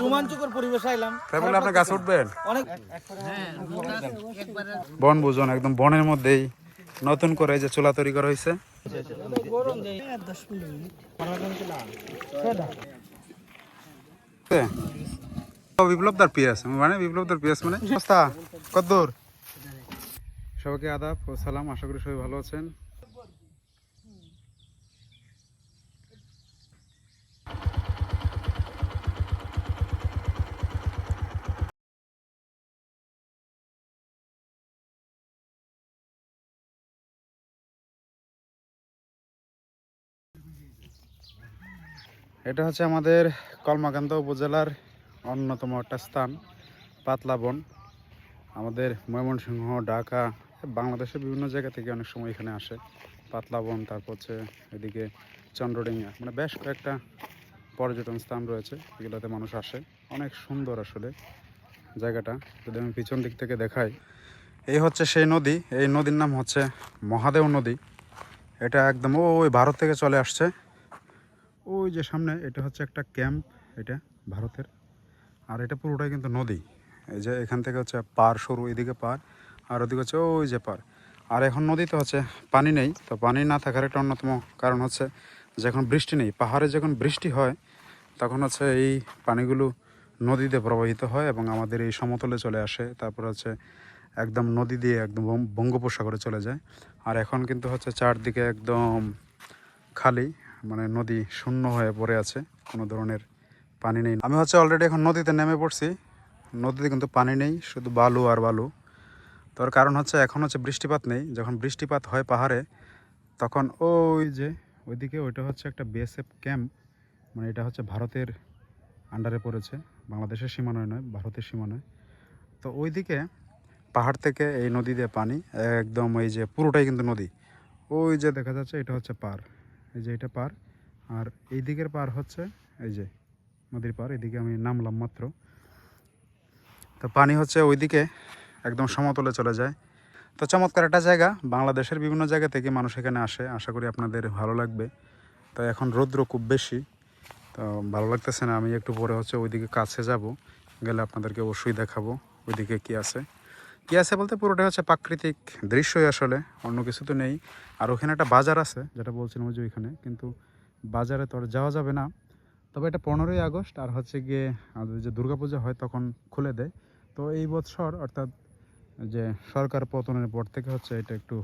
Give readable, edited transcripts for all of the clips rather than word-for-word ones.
রোমাঞ্চকর পরিবেশ আইলাম। তাই বলে আপনি গাছ উঠবেন? অনেক বনভোজন, একদম বনের মধ্যেই নতুন করে যে চুলা তৈরি করা হয়েছে। বিপ্লবদার পিয়াস মানে বিপ্লবদার পিয়াস মানে সস্তা কদ্দুর। সবাইকে আদাব ও সালাম, আশা করি সবাই ভালো আছেন। এটা হচ্ছে আমাদের কলমাকান্দা উপজেলার অন্যতম একটা স্থান, পাতলা বন। আমাদের ময়মনসিংহ, ঢাকা, বাংলাদেশের বিভিন্ন জায়গা থেকে অনেক সময় এখানে আসে। পাতলা বন, তারপর হচ্ছে এদিকে চন্দ্রডিঙ্গা, মানে বেশ কয়েকটা পর্যটন স্থান রয়েছে, এগুলোতে মানুষ আসে। অনেক সুন্দর আসলে জায়গাটা। যদি আমি পিছন দিক থেকে দেখাই, এই হচ্ছে সেই নদী। এই নদীর নাম হচ্ছে মহাদেও নদী। এটা একদম ওই ভারত থেকে চলে আসছে। ওই যে সামনে এটা হচ্ছে একটা ক্যাম্প, এটা ভারতের। আর এটা পুরোটাই কিন্তু নদী। এই যে এখান থেকে হচ্ছে পার সরু, এদিকে পার, আর ওদিকে হচ্ছে ওই যে পার। আর এখন নদীতে হচ্ছে পানি নেই। তো পানি না থাকার একটা অন্যতম কারণ হচ্ছে যখন বৃষ্টি নেই, পাহাড়ে যখন বৃষ্টি হয় তখন হচ্ছে এই পানিগুলো নদীতে প্রবাহিত হয় এবং আমাদের এই সমতলে চলে আসে। তারপর হচ্ছে একদম নদী দিয়ে একদম বঙ্গোপসাগরে চলে যায়। আর এখন কিন্তু হচ্ছে চারদিকে একদম খালি, মানে নদী শূন্য হয়ে পড়ে আছে, কোনো ধরনের পানি নেই। আমি হচ্ছে অলরেডি এখন নদীতে নেমে পড়ছি। নদীতে কিন্তু পানি নেই, শুধু বালু আর বালু। তার কারণ হচ্ছে এখন হচ্ছে বৃষ্টিপাত নেই। যখন বৃষ্টিপাত হয় পাহাড়ে, তখন ওই যে ওইদিকে ওইটা হচ্ছে একটা বিএসএফ ক্যাম্প, মানে এটা হচ্ছে ভারতের আন্ডারে পড়েছে, বাংলাদেশের সীমানায় নয়, ভারতের সীমানায়। তো ওইদিকে পাহাড় থেকে এই নদী দিয়ে পানি একদম, এই যে পুরোটাই কিন্তু নদী। ওই যে দেখা যাচ্ছে এটা হচ্ছে পার, এই যে এটা পার। আর এই দিকের পার হচ্ছে এই যে নদীর পার, এদিকে আমি নামলাম মাত্র। তো পানি হচ্ছে ওইদিকে একদম সমতলে চলে যায়। তো চমৎকার একটা জায়গা, বাংলাদেশের বিভিন্ন জায়গা থেকে মানুষ এখানে আসে। আশা করি আপনাদের ভালো লাগবে। তো এখন রৌদ্র খুব বেশি, তো ভালো লাগতেছে না। আমি একটু পরে হচ্ছে ওইদিকে কাছে যাব, গেলে আপনাদেরকে অবশ্যই দেখাবো ওইদিকে কি আছে। কি আছে বলতে পুরোটা হচ্ছে প্রাকৃতিক দৃশ্যই আসলে, অন্য কিছু তো নেই। আর ওখানে একটা বাজার আছে, যেটা বলছিলাম ওই যে ওইখানে, কিন্তু বাজারে তো আর যাওয়া যাবে না। তবে এটা 15ই আগস্ট আর হচ্ছে গিয়ে আমাদের যে দুর্গাপূজা হয় তখন খুলে দেয়। তো এই বছর অর্থাৎ যে সরকার পতনের পর থেকে হচ্ছে এটা একটু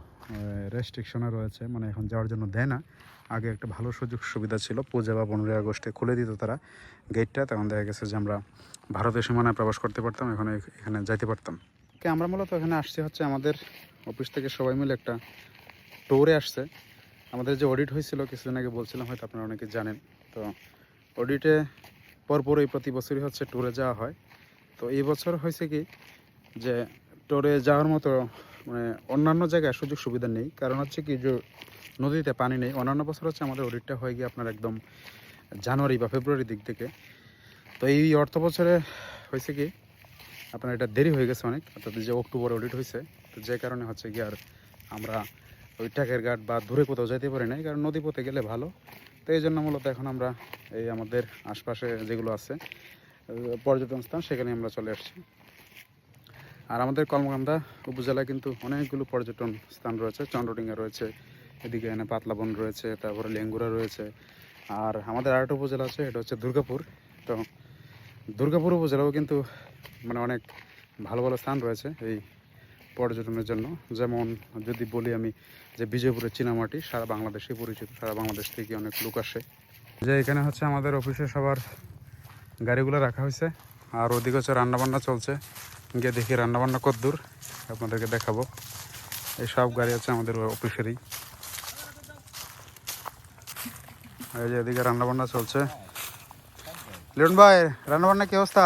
রেস্ট্রিকশনে রয়েছে, মানে এখন যাওয়ার জন্য দেয় না। আগে একটা ভালো সুযোগ সুবিধা ছিল, পূজা বা 15ই আগস্টে খুলে দিত তারা গেটটা, তখন দেখা গেছে যে আমরা ভারতীয় সীমানায় প্রবেশ করতে পারতাম, এখানে যাইতে পারতাম। আমরা মূলত এখানে আসছি হচ্ছে আমাদের অফিস থেকে সবাই মিলে একটা ট্যুরে আসছে। আমাদের যে অডিট হয়েছিল কিছুদিন আগে, বলছিলাম, হয়তো আপনারা অনেকে জানেন। তো অডিটে পরপরই প্রতি বছরই হচ্ছে ট্যুরে যাওয়া হয়। তো এই বছর হয়েছে কি যে ট্যুরে যাওয়ার মতো মানে অন্যান্য জায়গায় সুযোগ সুবিধা নেই। কারণ হচ্ছে কি যে নদীতে পানি নেই। অন্যান্য বছর হচ্ছে আমাদের অডিটটা হয়ে গিয়ে আপনার একদম জানুয়ারি বা ফেব্রুয়ারির দিক থেকে। তো এই অর্থ বছরে হয়েছে কি আপনার এটা দেরি হয়ে গেছে অনেক, অর্থাৎ যে অক্টোবরে অডিট হয়েছে। তো যে কারণে হচ্ছে কি আর আমরা ওই টাকের ঘাট বা দূরে কোথাও যাইতে পারি নাই, কারণ নদী পথে গেলে ভালো। তো এই জন্য মূলত এখন আমরা এই আমাদের আশপাশে যেগুলো আছে পর্যটন স্থান, সেখানে আমরা চলে আসছি। আর আমাদের কলমাকান্দা উপজেলায় কিন্তু অনেকগুলো পর্যটন স্থান রয়েছে। চন্দ্রডিঙ্গা রয়েছে, এদিকে এনে পাতলাবন রয়েছে, তারপরে লেঙ্গুরা রয়েছে। আর আমাদের আরেকটা উপজেলা আছে, এটা হচ্ছে দুর্গাপুর। তো দুর্গাপুর উপজেলাও কিন্তু মানে অনেক ভালো ভালো স্থান রয়েছে এই পর্যটনের জন্য। যেমন যদি বলি আমি যে বিজয়পুরের চীনামাটি সারা বাংলাদেশে পরিচিত, সারা বাংলাদেশ থেকে অনেক লোক আসে। যে এখানে হচ্ছে আমাদের অফিসে সবার গাড়িগুলো রাখা হয়েছে। আর ওদিকে হচ্ছে রান্নাবান্না চলছে, গিয়ে দেখি রান্নাবান্না কতদূর আপনাদেরকে দেখাবো। এই সব গাড়ি হচ্ছে আমাদের অফিসেরই। এই যে এদিকে রান্নাবান্না চলছে। লিটন ভাই, রান্নাবান্না কি অবস্থা,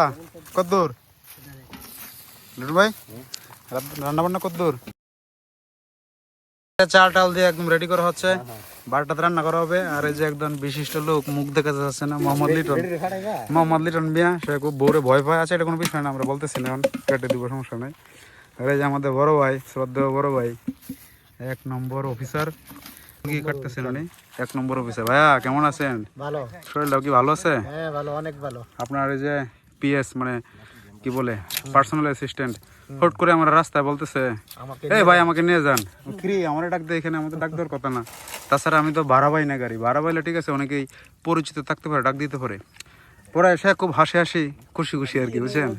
কতদূর? লিটন ভাই, রান্নাবান্না কতদূর? চাল টাল দিয়ে একদম রেডি করা হচ্ছে, 12টাতে রান্না করা হবে। আর এই যে একদম বিশিষ্ট লোক, মুখ দেখা যাচ্ছে না, মোহাম্মদ লিটন মিয়া, সে খুব বউরে ভয় ভয় আছে। এটা কোনো বিষয় না, আমরা বলতেছি না, এখন কেটে দিব, সমস্যা নাই। আর এই যে আমাদের বড় ভাই, শ্রদ্ধেয় বড় ভাই, 1 নম্বর অফিসার, কি কাটতেছেন উনি। এক নম্বর অফিসার। ভাইয়া কেমন আছেন? ভালো। শরীরটাও কি ভালো আছে? হ্যাঁ ভালো, অনেক ভালো। আপনার এই যে পিএস মানে কি বলে পার্সোনাল অ্যাসিস্ট্যান্ট হুট করে আমার রাস্তায় বলতেছে এই ভাই আমাকে নিয়ে যান। কি আমার ডাক দেয় এখানে, আমাদের ডাক দেওয়ার কথা না। তাছাড়া আমি তো ভাড়া পাই না গাড়ি, ভাড়া পাইলে ঠিক আছে অনেকেই পরিচিত থাকতে পারে, ডাক দিতে পারে। পরে এসে খুব হাসি হাসি খুশি খুশি আর কি, বুঝছেন?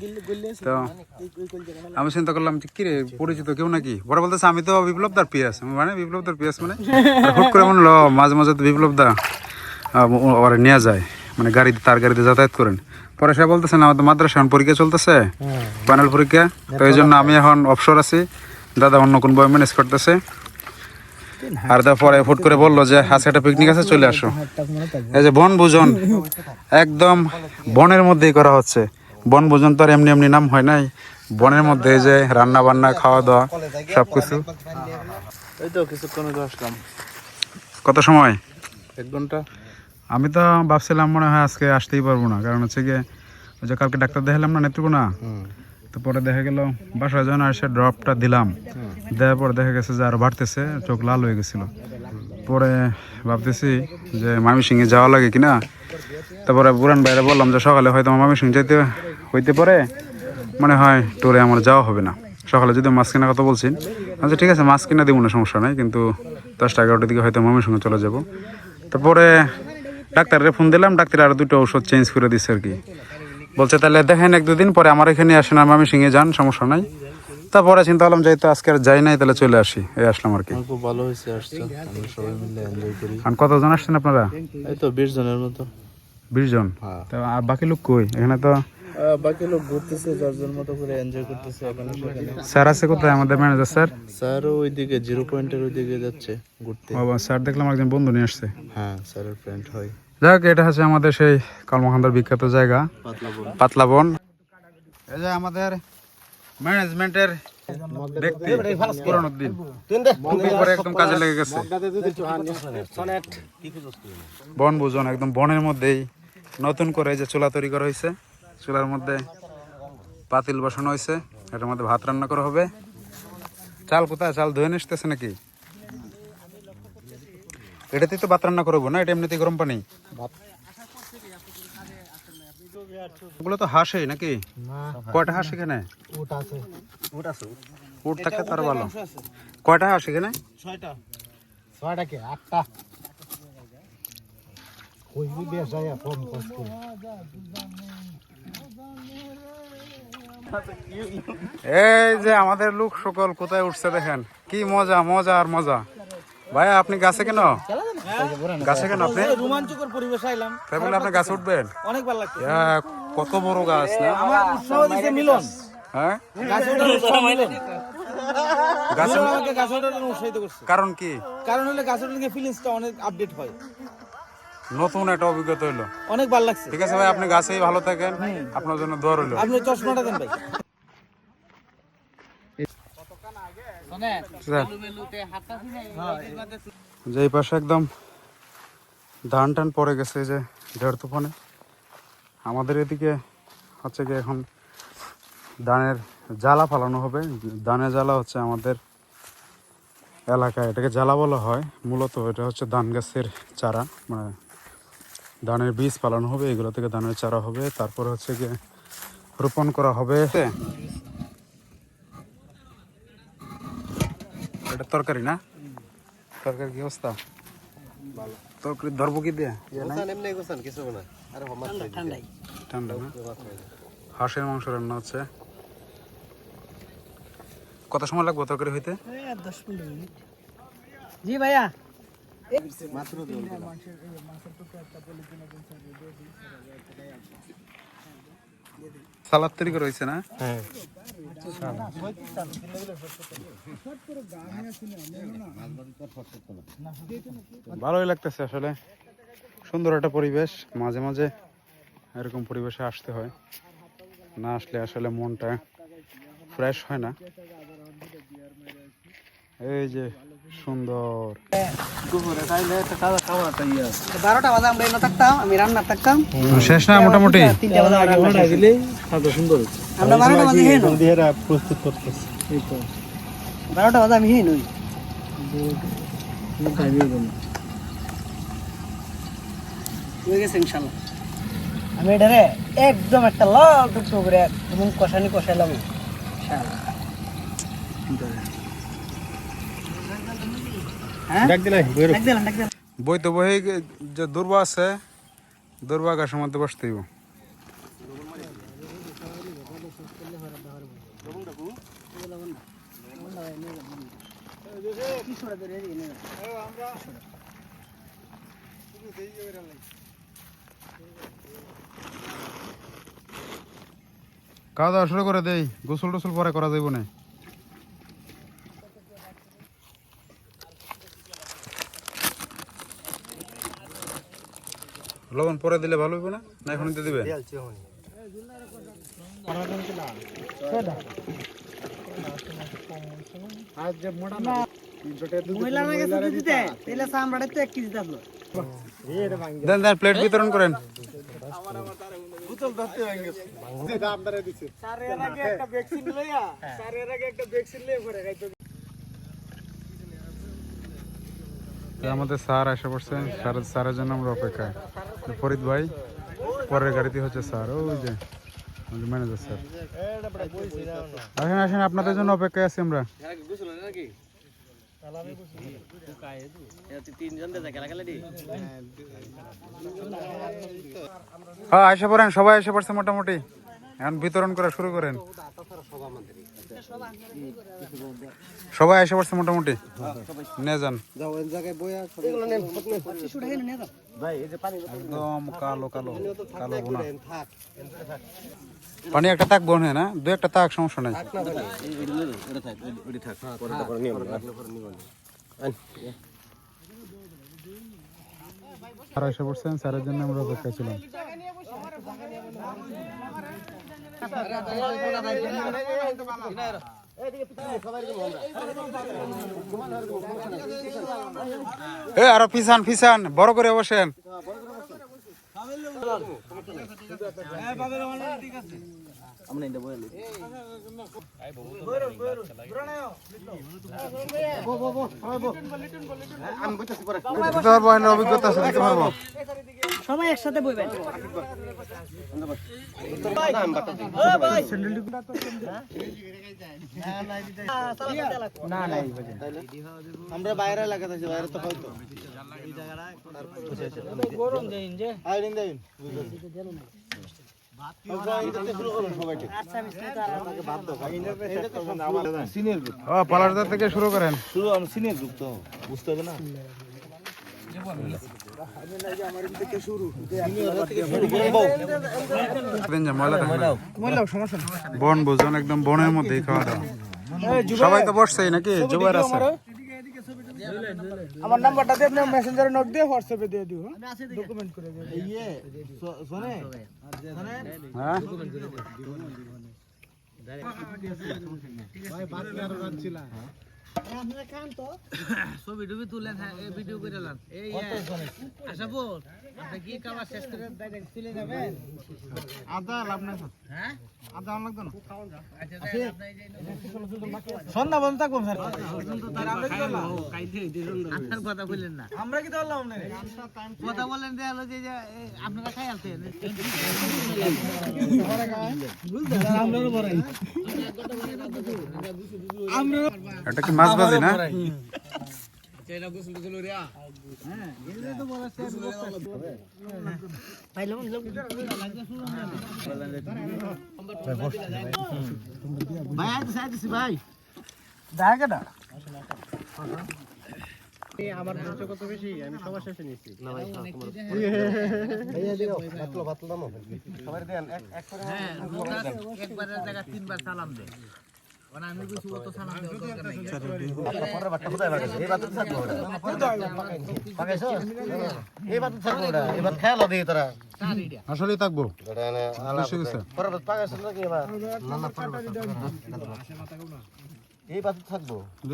তো আমি চিন্তা করলাম যে কিরে পরিচিত কেউ নাকি, পরে বলতেছে আমি তো বিপ্লবদার পিএস। মানে বিপ্লবদার পিএস মানে হুট করে মনে হলো মাঝে মাঝে তো বিপ্লবদা ওরা নিয়ে যায়, মানে গাড়িতে তার গাড়িতে যাতায়াত করেন। পরে সে বলতেছে না আমাদের মাদ্রাসা এখন পরীক্ষা চলতেছে, ফাইনাল পরীক্ষা, তো এই জন্য আমি এখন অবসর আছি, দাদা অন্য কোন বই ম্যানেজ করতেছে। আর তারপরে হুট করে বললো যে আজকে একটা পিকনিক আছে, চলে আসো। এই যে বনভোজন, একদম বনের মধ্যেই করা হচ্ছে। বনভোজন তো আর এমনি এমনি নাম হয় নাই, বনের মধ্যে যে রান্না বান্না খাওয়া দাওয়া সবকিছু। এই তো কিছুক্ষণ আগে আসলাম। কত সময়? 1 ঘন্টা। আমি তো ভাবছিলাম মনে হয় আজকে আসতেই পারবো না, কারণ হচ্ছে গিয়ে ওই যে কালকে ডাক্তার দেখালাম না নেত্রকোনা, তো পরে দেখা গেল বাসায় যখন এসে ড্রপটা দিলাম, দেওয়ার পর দেখা গেছে যে আরো বাড়তেছে, চোখ লাল হয়ে গেছিল। পরে ভাবতেছি যে ময়মনসিংহে যাওয়া লাগে কিনা। তারপরে বুরান ভাইরা বললাম যে সকালে হয়তো আমার ময়মনসিংহ যেতে হইতে পারে, মনে হয় ট্যুরে আমার যাওয়া হবে না। সকালে যদি মাছ কেনার কথা বলছেন, আচ্ছা ঠিক আছে মাছ কিনা দেবো না, সমস্যা নাই, কিন্তু 10টা 11টার দিকে হয়তো ময়মনসিংহে চলে যাব। তারপরে ডাক্তারের ফোন দিলাম, ডাক্তার আরো 2টা ওষুধ চেঞ্জ করে দিচ্ছে আর কি। বলছে তাহলে দেখেন 1-2 দিন পরে আমার এখানে আসেন, আর ময়মনসিংহে যান, সমস্যা নাই। তারপরে চিন্তা করলাম যাই তো আজকে আর যাই নাই, তাহলে চলে আসি, এই আসলাম আর কি। খুব ভালো হয়েছে আসছো, আমরা সবাই মিলে এনজয় করি। আর কতজন আসছেন আপনারা? এই তো 20 জনের মতো। 20 জন? তো আর বাকি লোক কই? এখানে তো বাকি লোক ঘুরতেছে, যার যার মতো করে এনজয় করতেছে। এখানে সেখানে স্যার আছে কোথায়? আমাদের ম্যানেজার স্যার? স্যার ওইদিকে 0 পয়েন্টের ওইদিকে যাচ্ছে ঘুরতে। ও স্যার দেখলাম একজন বন্ধু নিয়ে আসছে। হ্যাঁ, স্যারের ফ্রেন্ড হয়। যাই হোক, এটা হচ্ছে আমাদের সেই কলমাকান্দার বিখ্যাত জায়গা পাতলা বন। এই যে আমাদের ম্যানেজমেন্টের ব্যক্তি পুরানুদ্দিন টুপি পরে একদম কাজে লেগে গেছে। বনভোজন একদম বনের মধ্যেই নতুন করে যে চুলা তৈরি করা হয়েছে, চুলার মধ্যে পাতিল বসানো হয়েছে, এটার মধ্যে ভাত রান্না করা হবে। চাল কোথায়? চাল ধুয়ে নিতেছে নাকি? এটাতেই তো ভাত রান্না করবো না, এটা এমনিতেই গরম পানি। ওগুলো তো হাঁসই নাকি? কয়টা হাঁস এখানে? উট থাকলে তার ভালো। কয়টা হাঁস এখানে? 6টা। 6টা কে 8টা কইবি বেশ যায় ফোন কষ্ট করে। এই যে আমাদের লোক সকল কোথায় উঠছে দেখেন, কি মজা মজা আর মজা। ভাইয়া আপনি গাছে কেন? গাছে কেন আপনি? রোমাঞ্চকর পরিবেশ আইলাম। তাই বলে আপনি গাছে উঠবেন? অনেক ভালো লাগছে। কত বড় গাছ না? আমার উৎসাহ দিছে মিলন। হ্যাঁ, গাছে ওঠার উৎসাহ মিলন। গাছে মিলন আমাকে গাছে ওঠার জন্য উৎসাহিত করছে। কারণ কি? কারণ হলো গাছে উঠলে ফিলিংসটা অনেক আপডেট হয়, নতুন একটা অভিজ্ঞতা হইলো। অনেক ভালো লাগছে। ঠিক আছে ভাই, আপনি গাছেই ভালো থাকেন, আপনার জন্য দোয়া রইলো। আপনি চশমাটা দেন ভাই। যে এই পাশে একদম ধান টান পড়ে গেছে যে ঝড় তুফানে। আমাদের এদিকে হচ্ছে কি এখন ধানের জ্বালা ফালানো হবে। ধানের জ্বালা হচ্ছে আমাদের এলাকায় এটাকে জ্বালা বলা হয়। মূলত এটা হচ্ছে ধান গাছের চারা, মানে ধানের বীজ ফালানো হবে, এগুলো থেকে ধানের চারা হবে, তারপরে হচ্ছে গিয়ে রোপণ করা হবে। এটা তরকারি না? তরকারি কি অবস্থা? তরকারি ধরবো কি দিয়ে? ঠান্ডা না? হাঁসের মাংস রান্না হচ্ছে। কত সময় লাগবে তরকারি হইতে? 10-15 মিনিট। জি ভাইয়া সালাদ তৈরি করা হয়েছে না? হ্যাঁ, ভালোই লাগতেছে আসলে, সুন্দর একটা পরিবেশ। মাঝে মাঝে এরকম পরিবেশে আসতে হয়, না আসলে আসলে মনটা ফ্রেশ হয় না। এই যে সুন্দর 12টা বাজে আমরা এনে থাকতাম, আমি রান্না থাকতাম। শেষ না মোটামুটি? 3টা বাজে ঘন্টা গেলে খাওয়া সুন্দর হচ্ছে। আমরা 12টা বাজে হেন দিয়েরা প্রস্তুত করতেছে। এই তো 12টা বাজে আমি হেন হই। হয়ে গেছে ইনশাআল্লাহ। আমি এটারে একদম একটা লাল টুকটো করে তুমি কষাইলাম ইনশাআল্লাহ। হ্যাঁ ডাক দিলাম। বই তো বই যে দুর্বা আছে, দুর্বা গাছের মধ্যে বসতে হইব। খাওয়া দাওয়া শুরু করে দেই, গোসল টোসল পরে করা যাইব না। লবণ পরে দিলে ভালো হইব না, না এখন দিতে দিবে? দেন দেন, প্লেট বিতরণ করেন। আমাদের স্যার এসে পড়ছেন, স্যারের জন্য আমরা অপেক্ষায়। ফরিদ ভাই পরের গাড়িতে হচ্ছে স্যার, ওই যে ম্যানেজার স্যার। আসেন আসেন, আপনাদের জন্য অপেক্ষায় আছি আমরা। হ্যাঁ এসে পড়েন, সবাই এসে পড়ছে মোটামুটি। এখন বিতরণ করা শুরু করেন। সবাই এসে পড়ছে মোটামুটি, নিয়ে যান। একদম কালো কালো কালো বোনা পানি একটা তাক বনে না, দু একটা তাক, সমস্যা নাই। স্যার এসে পড়ছেন, স্যারের জন্য আমরা অপেক্ষা ছিলাম। আরো পিছান পিছান, বড় করে বসেন। অভিজ্ঞতা আছে, দিতে পারবো। সবাই একসাথে বইবেন। আমরা বাইরে লাগাতে আছি, বাইরে তো হয়তো গরম দেন যে আইরিন দেন পালারদার থেকে শুরু করেন। সিনিয়র গ্রুপ তো বুঝতে হবে না। বন ভোজন, একদম বনের মধ্যেই খাওয়া দাওয়া। সবাই তো বসছেই নাকি? জুবাইর আছে। আমার নাম্বারটা দিয়ে আপনি মেসেঞ্জারে নোট দিয়ে হোয়াটসঅ্যাপে দিয়ে দিও, ডকুমেন্ট করে দিও। ইয়ে শুনে হ্যাঁ ভাই বাকি আর রাখছিলা আপনারা খান তো ছবি টবি তুলেন, ভিডিও করে নেন। এই আশাপুর আপনি কি খাবার শেষ করে ডাইরেক্ট চলে যাবেন? আদা লাভ না। হ্যাঁ আদা লাগতো না। আচ্ছা দেখেন, আপনি এই যে সন্ধ্যা বন্ধ থাকুন স্যার। আপনার কথা বললেন না, আমরা কি ধরলাম না? কথা বলেন যে হলো যে আপনারা খাই আছেন। এটা কি মাছ ভাজি না? ভাই দেখা আমার খরচ কত বেশি, আমি সবার শেষে নিচ্ছি। একবারের জায়গা তিনবার সালাম দেয়। আমি কিছু অত সালাম দেওয়ার দরকার নাই। আসলেই থাকবো।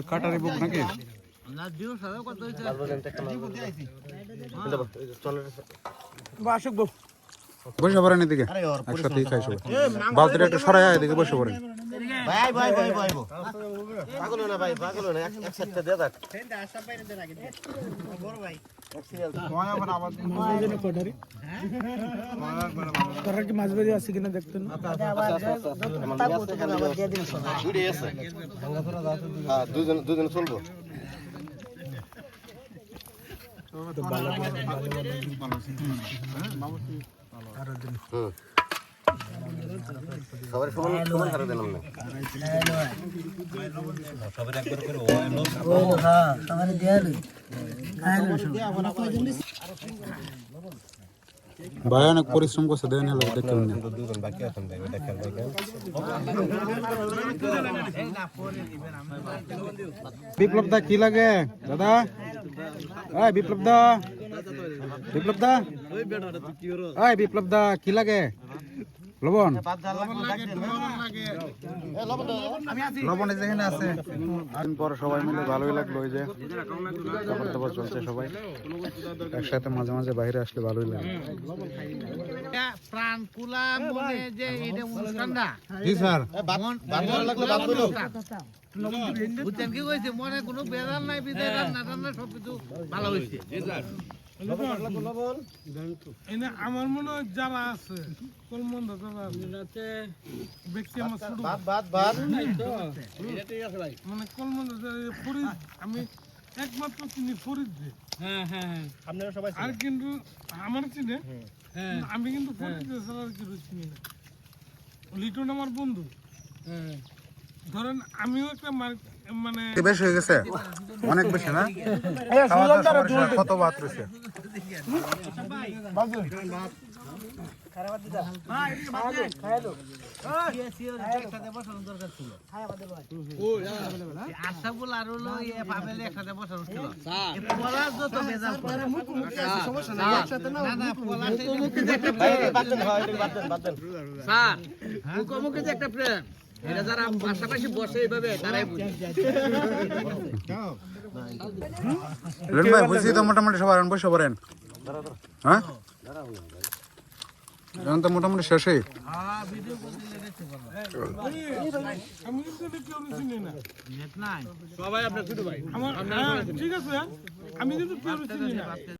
কাটারি বুক নাকি? না দিও সারা কত হইছে? বসে পড়েন এদিকে, একসাথেই খাই সবাই। বালতিটা একটু সরাই এদিকে বসে পড়েন। ভাই ভাই ভাই ভাই পাগল না ভাই পাগল না এক সাইডটা দে দাও তোরা কি মাছ বেরিয়ে আছে কিনা দেখতেন দুইটাই আছে হ্যাঁ দুজন চলবো সবার সমান সমান হারে দিলাম না সবার একবার করে হ্যাঁ সবারে দিয়ে দিই ভাই অনেক পরিশ্রম করছে দেন হলো দেখতে না দুজন বাকি আছেন ভাই এটা খেয়াল রাখেন বিপ্লব দা কি লাগে দাদা এই বিপ্লব দা এই বিপ্লব দা কি লাগে লবণ লবণ যেখানে আছে দিন পর সবাই মিলে ভালোই লাগলো ওই যে খাবার দাবার চলছে সবাই একসাথে মাঝে মাঝে বাইরে আসলে ভালোই লাগে প্রাণ কুলা মনে যে এটা অনুষ্ঠানটা জি স্যার বুঝছেন কি হয়েছে মনে কোনো বেজার নাই বিদায় রান্না টান্না সবকিছু ভালো হয়েছে আমার মনে হয় যারা আছে কলমন্দ যারা আছে ব্যক্তি আমার ছোট মানে কলমন্দ ফরিদ আমি একমাত্র চিনি ফরিদ আপনারা সবাই আর কিন্তু আমার চিনে আমি কিন্তু ফরিদ ছাড়া আর কিছু চিনি না লিটন আমার বন্ধু ধরেন আমিও একটা মানে বেশ হয়ে গেছে অনেক বেশি না কত ভাত রয়েছে আশাফুল আর হলো ফ্যামিলি একসাথে বসানো ছিল স্যার মুখোমুখি যে একটা প্রেম এটা যারা পাশাপাশি বসে এইভাবে তারাই বুঝে ভাই বুঝছি তো মোটামুটি সবার বসে পড়েন হ্যাঁ এখন তো মোটামুটি শেষই আমি কিন্তু কেউ চিনি না নেট নাই আমার ঠিক আছে আমি কিন্তু কেউ চিনি না